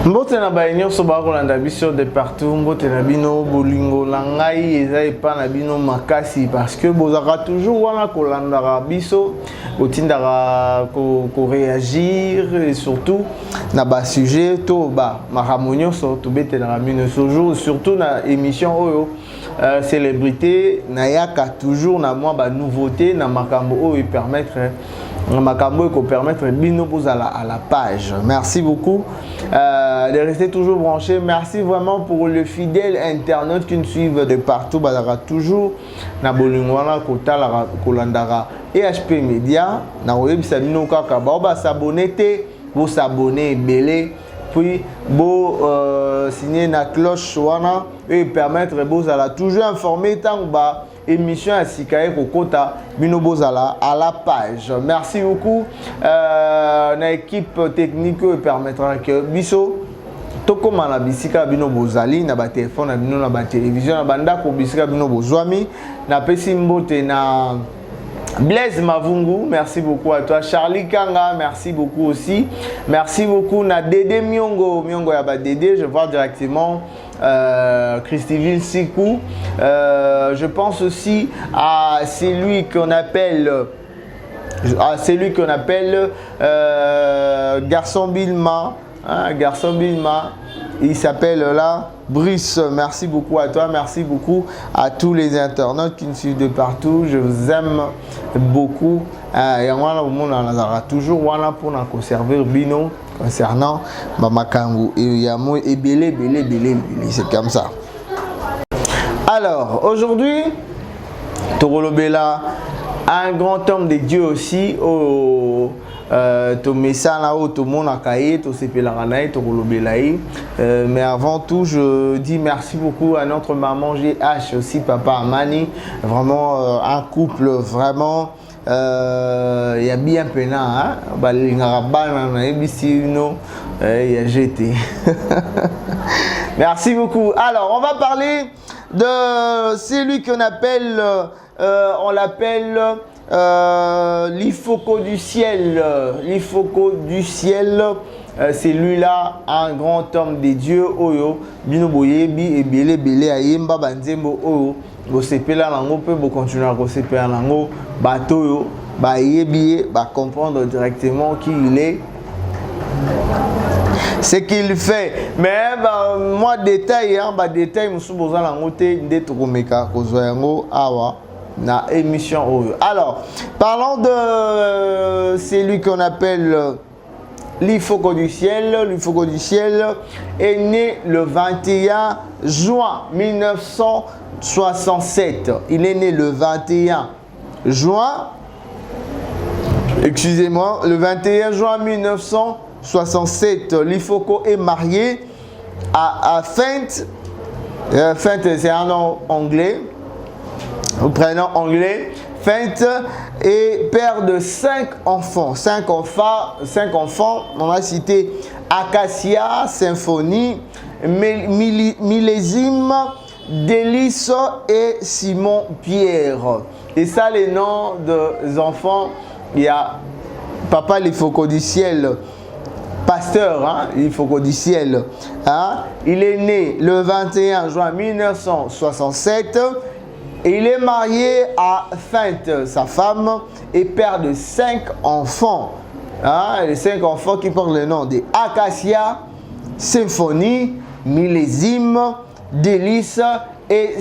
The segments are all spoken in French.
Mbote na baignon so ba kolanda biso de partout mbote na bino bolingo langai eza epa na bino makasi parce que bozaka toujours wana kolanda biso kotindaka ko réagir et surtout na ba sujet to ba maramonyo so to bete na bino toujours surtout na émission oyo célébrité na yaka toujours na moi ba nouveauté na makambo oyo permettre Makambo qui permettre bino pour à la page. Merci beaucoup de rester toujours branché. Merci vraiment pour le fidèle internaute qui nous suivent de partout. Badara toujours na bolingwana kota la kolandara EHP Media na web sabino kaka ba s'abonner te vous s'abonner belé puis beau signer na cloche wana et permettre beau à la toujours informer tant ba émission à Sikae Kokota Bino Bozala à la page. Merci beaucoup. Na équipe technique permettra que Biso Toko Mana Bisika Bino Bozali na ba téléphone na bino na ba télévision na banda ko Bisika Bino Bozwami na Pesimbote na Blaise Mavungu, merci beaucoup à toi. Charlie Kanga, merci beaucoup aussi. Merci beaucoup na Dédé Miongo, Miongo Yaba Dédé, je vois directement Christiville Sikou. Je pense aussi à celui qu'on appelle Garçon Bilma, hein, Garçon Bilma. Il s'appelle là Brice. Merci beaucoup à toi, merci beaucoup à tous les internautes qui nous suivent de partout. Je vous aime beaucoup. Et on a toujours pour conserver Bino concernant Mamakangu et Yamo et Belé, c'est comme ça. Alors aujourd'hui, Torolobela, un grand homme de Dieu aussi. Mais avant tout, je dis merci beaucoup à notre maman GH aussi, papa Amani. Vraiment un couple vraiment. Il y a bien pena, il y a GT. Merci beaucoup. Alors, on va parler de celui qu'on appelle, on l'appelle l'Ifoko du ciel. L'Ifoko du ciel, c'est lui-là, un grand homme de Dieu. Oyo, bino boyebi et belé ayemba banzembo oyo. Vous sepela lango peut vous continuer à sepela lango bateau ba yebi ba comprendre directement qui il est, ce qu'il fait. Mais moi détail détail musu boza lango te ndeto komeka kozwa yango awa na émission oyo. Alors parlons de celui qu'on appelle l'Ifoko du ciel. L'Ifoko du ciel est né le 21 juin 1967. Il est né le 21 juin, excusez-moi, le 21 juin 1967. L'Ifoko est marié à Fent. Fent, c'est un nom anglais, au prénom anglais. Fent est père de 5 enfants. 5 enfants, on a cité Acacia, Symphonie, Millésime, Délice et Simon Pierre. Et ça, les noms des enfants, il y a Papa l'Ifoko du ciel, pasteur, hein, l'Ifoko du ciel. Hein. Il est né le 21 juin 1967 et il est marié à Fent, sa femme, et père de 5 enfants. Hein, les 5 enfants qui portent le nom de Acacia, Symphonie, Millésime, Délice et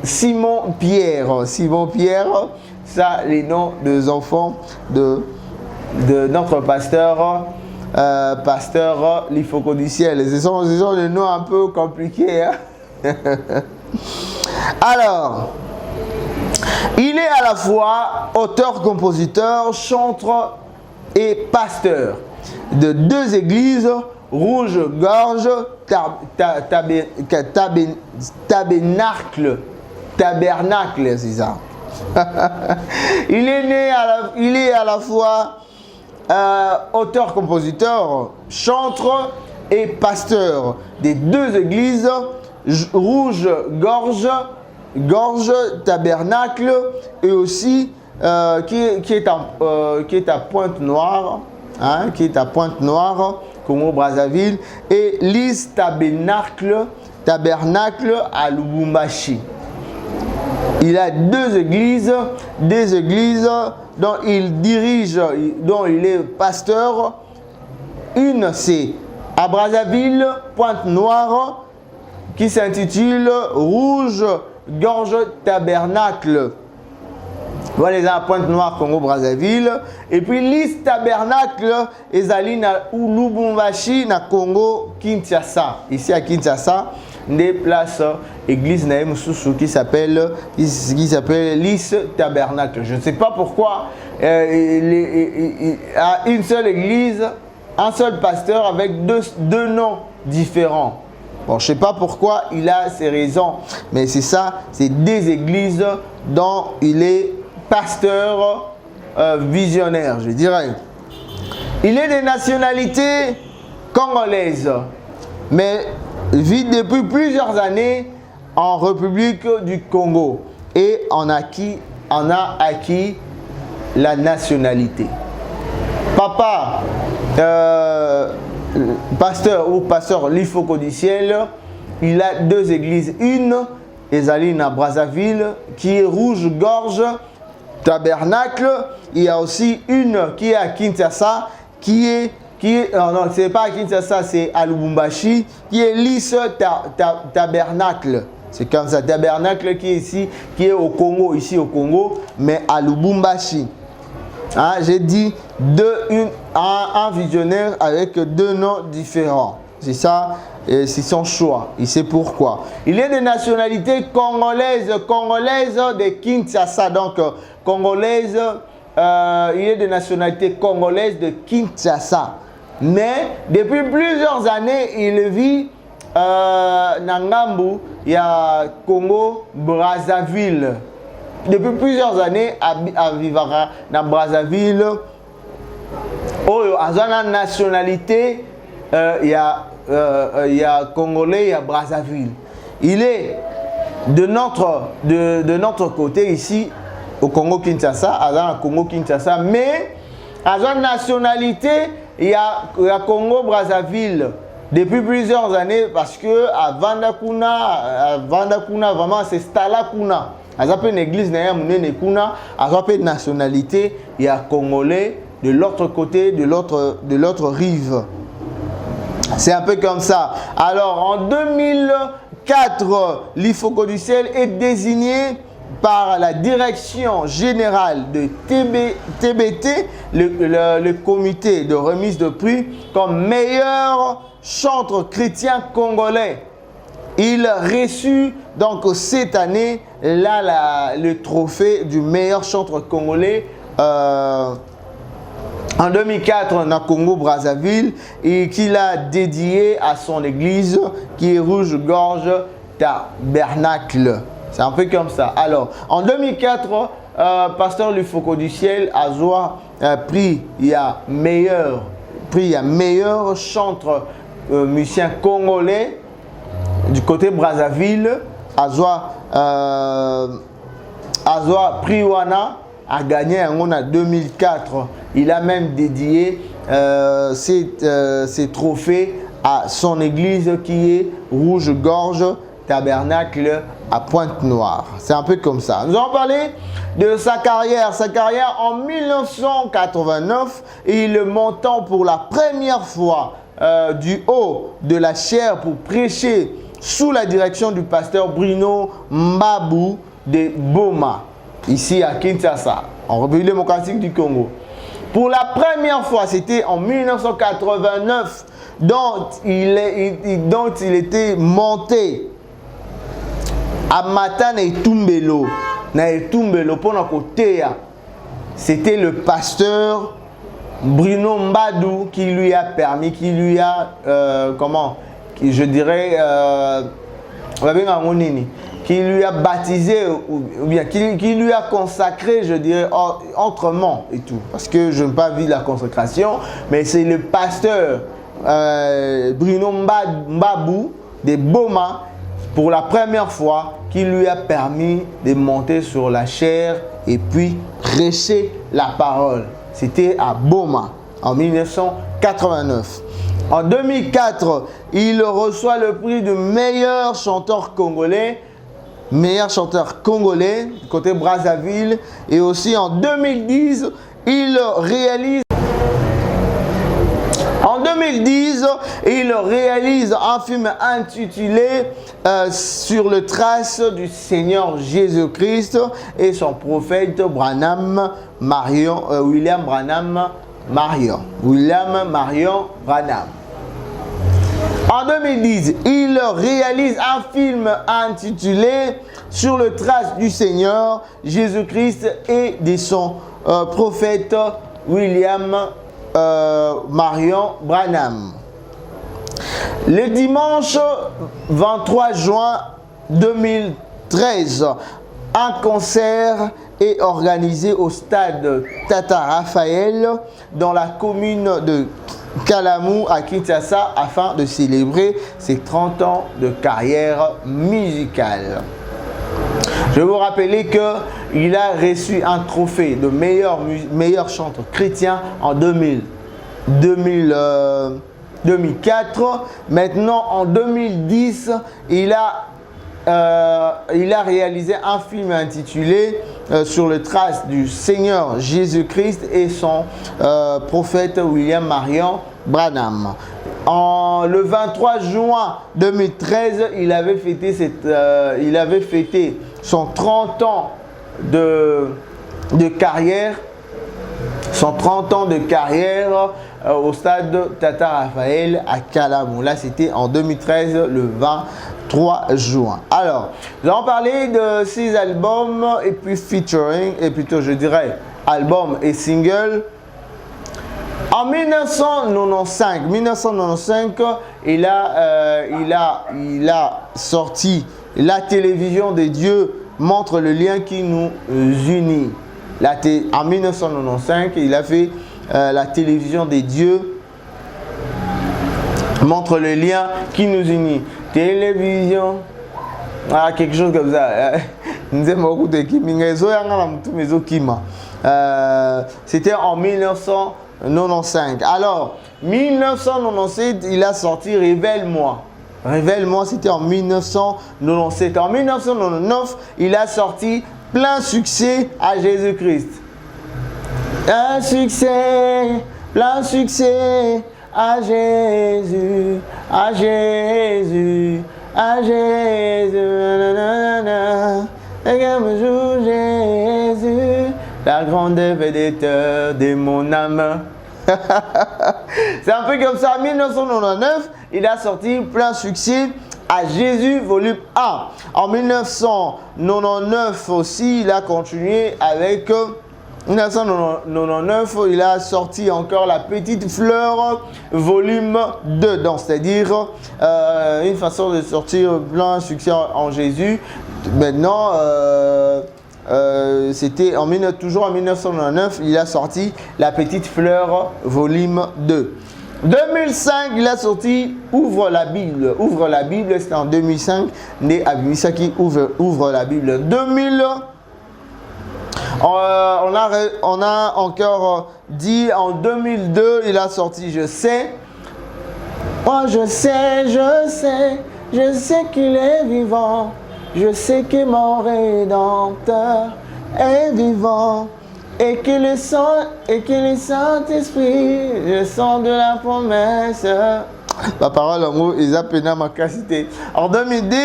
Simon Pierre. Simon Pierre, ça les noms des enfants de notre pasteur, pasteur l'Ifoko du ciel. Ce sont des noms un peu compliqués. Hein? Alors, il est à la fois auteur, compositeur, chanteur et pasteur de 2 églises, Rouge-Gorge, Tabernacle, c'est ça. Il est à la fois auteur, compositeur, chanteur et pasteur des 2 églises, Rouge-Gorge, Tabernacle, et aussi qui est à Pointe-Noire, hein, qui est à Pointe-Noire, Congo-Brazzaville, et l'East Tabernacle à Lubumbashi. Il a deux églises dont il dirige, dont il est pasteur. Une, c'est à Brazzaville, Pointe-Noire, qui s'intitule Rouge Gorge Tabernacle. Voilà les à Pointe-Noire, Congo-Brazzaville. Et puis l'East Tabernacle, ezali na Lubumbashi, na Congo-Kinshasa. Ici à Kinshasa, des places église Naïmoussoussou qui s'appelle l'East Tabernacle. Je ne sais pas pourquoi il a une seule église, un seul pasteur avec deux noms différents. Bon, je ne sais pas pourquoi il a ses raisons, mais c'est ça, c'est des églises dont il est pasteur visionnaire, je dirais. Il est de nationalité congolaise, mais vit depuis plusieurs années en République du Congo et on a acquis la nationalité. Papa, pasteur Lifoko du ciel, il a deux églises. Une, ezali à Brazzaville, qui est Rouge-Gorge Tabernacle. Il y a aussi une qui est à Kinshasa, non, c'est pas à Kinshasa, c'est à Lubumbashi, qui est l'East Tabernacle. C'est comme ça, Tabernacle qui est ici, qui est au Congo, ici au Congo, mais à Lubumbashi. Hein, j'ai dit un visionnaire avec deux noms différents. C'est ça, c'est son choix. Il sait pourquoi. Il est de nationalité congolaise de Kinshasa. Donc, congolaise, il est de nationalité congolaise de Kinshasa. Mais, depuis plusieurs années, il vit Nangambu, il y a Congo-Brazzaville. Depuis plusieurs années, à vivre dans Brazzaville, à la nationalité, il y a Congolais, il y a Brazzaville. Il est de notre côté ici, au Congo-Kinshasa, à la Congo-Kinshasa, mais à la nationalité, il y a Congo-Brazzaville. Depuis plusieurs années, parce que à Vandakuna, vraiment, c'est Stalakuna. Une église de nationalité, il y a Congolais de l'autre côté, de l'autre rive. C'est un peu comme ça. Alors en 2004, l'Ifoko du ciel est désigné par la direction générale de TBT, le comité de remise de prix, comme meilleur chanteur chrétien congolais. Il reçut donc cette année le trophée du meilleur chanteur congolais en 2004 dans Congo-Brazzaville et qu'il a dédié à son église qui est Rouge-Gorge Tabernacle. C'est un peu comme ça. Alors, en 2004, pasteur Lifoko du ciel a pris il y a meilleur chanteur musicien congolais du côté Brazzaville. Azwa Priwana a gagné en 2004. Il a même dédié ces trophées à son église qui est Rouge-Gorge Tabernacle à Pointe-Noire. C'est un peu comme ça. Nous allons parler de sa carrière. Sa carrière en 1989, il montant pour la première fois du haut de la chaire pour prêcher sous la direction du pasteur Bruno Mbabu de Boma, ici à Kinshasa, en République démocratique du Congo. Pour la première fois, c'était en 1989, dont il était monté à Matana et Tumbelo. C'était le pasteur Bruno Mbadou qui lui a permis, qui lui a, je dirais, qui lui a baptisé, ou bien qui lui a consacré, je dirais, autrement et tout. Parce que je n'ai pas vu la consécration, mais c'est le pasteur Bruno Mbabou de Boma, pour la première fois, qui lui a permis de monter sur la chaire et puis prêcher la parole. C'était à Boma en 1989. En 2004, il reçoit le prix de meilleur chanteur congolais. Meilleur chanteur congolais, côté Brazzaville. Et aussi en 2010, il réalise un film intitulé Sur le trace du Seigneur Jésus-Christ et son prophète William Marion Branham. En 2010, il réalise un film intitulé Sur le trace du Seigneur Jésus-Christ et de son prophète William Marion Branham. Le dimanche 23 juin 2013, un concert est organisé au stade Tata Raphaël dans la commune de Kalamu à Kinshasa afin de célébrer ses 30 ans de carrière musicale. Je vais vous rappeler qu'il a reçu un trophée de meilleur chanteur chrétien en 2004. Maintenant, en 2010, il a réalisé un film intitulé Sur le trace du Seigneur Jésus-Christ et son prophète William Marion Branham. Le 23 juin 2013, il avait fêté son 30 ans de carrière. Son 30 ans de carrière au stade Tata Raphaël à Kalamu. Là, c'était en 2013, le 23 juin. Alors, nous allons parler de 6 albums et puis featuring, et plutôt je dirais album et single. En 1995, il a sorti La télévision de Dieu montre le lien qui nous unit. En 1995, il a fait La télévision des dieux montre le lien qui nous unit. Télévision, quelque chose comme ça. C'était en 1995. Alors, 1997, il a sorti Révèle-moi. Révèle-moi, c'était en 1997. En 1999, il a sorti Plein succès à Jésus-Christ. Un succès, plein succès à Jésus, à Jésus, à Jésus. Jésus, la grande véditeur de mon âme. C'est un peu comme ça. En 1999, il a sorti Plein succès à Jésus, volume 1. En 1999 aussi, il a continué avec 1999, il a sorti encore La petite fleur, volume 2. Donc, c'est-à-dire une façon de sortir plein succès en Jésus. Maintenant, c'était toujours en 1999, il a sorti La petite fleur, volume 2. 2005, il a sorti Ouvre la Bible. Ouvre la Bible, c'était en 2005. Né Abimisaki ouvre la Bible. 2000, on a encore dit en 2002, il a sorti Je sais. Oh, je sais qu'il est vivant. Je sais que mon Rédempteur est vivant. Et que le Saint-Esprit, le sang de la promesse. La parole en mot, ils appellent ma capacité. En 2010,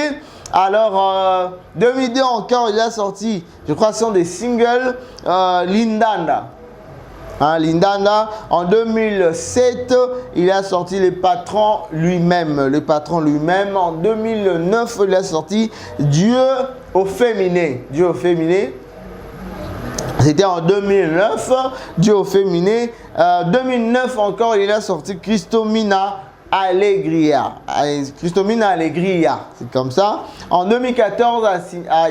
alors 2002 encore, il a sorti, je crois, ce sont des singles, Lindanda. Lindanda. En 2007, il a sorti Le Patron lui-même. Le Patron lui-même. En 2009, il a sorti Dieu au féminin. Dieu au féminin. C'était en 2009, Dieu au féminin. 2009 encore, il a sorti Christomina Allegria. Christomina Allegria, c'est comme ça. En 2014,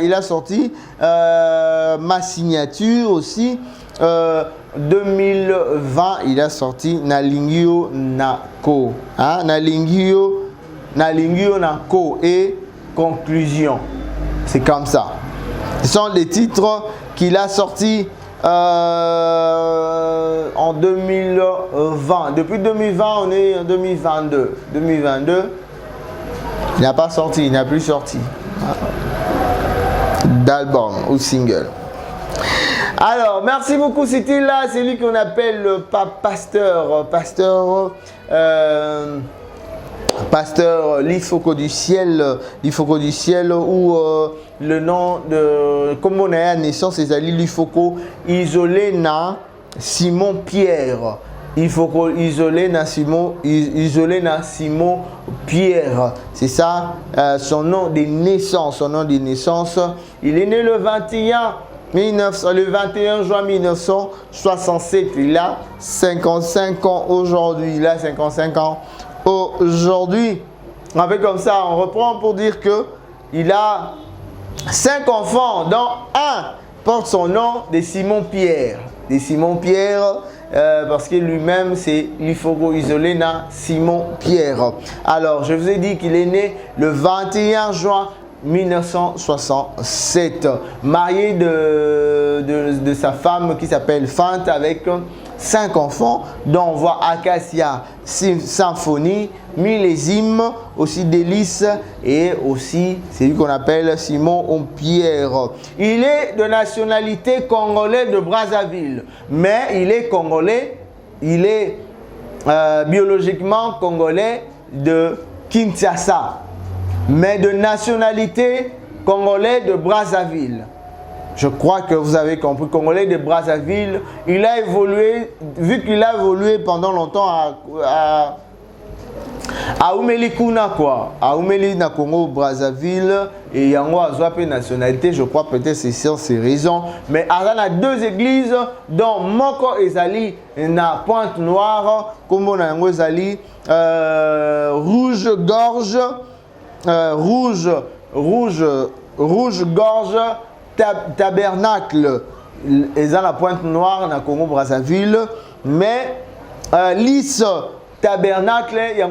il a sorti Ma signature aussi. 2020, il a sorti Nalingio Nako. Nalingio Nako et Conclusion. C'est comme ça. Ce sont les titres qu'il a sortis en 2020. Depuis 2020, on est en 2022. 2022, il n'a pas sorti, il n'a plus sorti d'album ou single. Alors, merci beaucoup. C'était là, c'est lui qu'on appelle le pasteur. Pasteur l'Ifoko du ciel, ou le nom de, comme on a à naissance, c'est l'Ifoko isolé na Simon Pierre. Il faut isoler na Simon Pierre. C'est ça son nom de naissance. Il est né le 21 juin 1967. Il a 55 ans aujourd'hui. Avec comme ça, on reprend pour dire que il a 5 enfants, dont un porte son nom de Simon Pierre. Parce que lui-même, c'est l'Ifoko isolé na Simon Pierre. Alors, je vous ai dit qu'il est né le 21 juin 1967, marié de sa femme qui s'appelle Fante, avec 5 enfants, dont on voit Acacia, Symphonie, Millésime, aussi Délice, et aussi celui qu'on appelle Simon Pierre. Il est de nationalité congolais de Brazzaville, mais il est congolais, il est biologiquement congolais de Kinshasa, mais de nationalité congolais de Brazzaville. Je crois que vous avez compris, congolais de Brazzaville. Il a évolué, vu qu'il a évolué pendant longtemps à Oumeli Kuna, quoi. À Oumeli na Congo Brazzaville, et yango azwape nationalité, je crois peut-être c'est sur ces raisons. Mais il y a 2 églises, dont Moko Ezali na Pointe-Noire, comme on a yango Ezali, Rouge-Gorge, Rouge-Gorge, Tabernacle, et dans la Pointe-Noire, dans Congo Brazzaville, mais Lys Tabernacle, il y a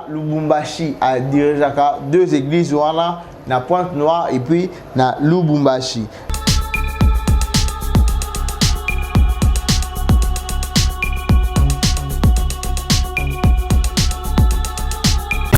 Lubumbashi, à diriger 2 églises, dans la Pointe-Noire et puis dans Lubumbashi.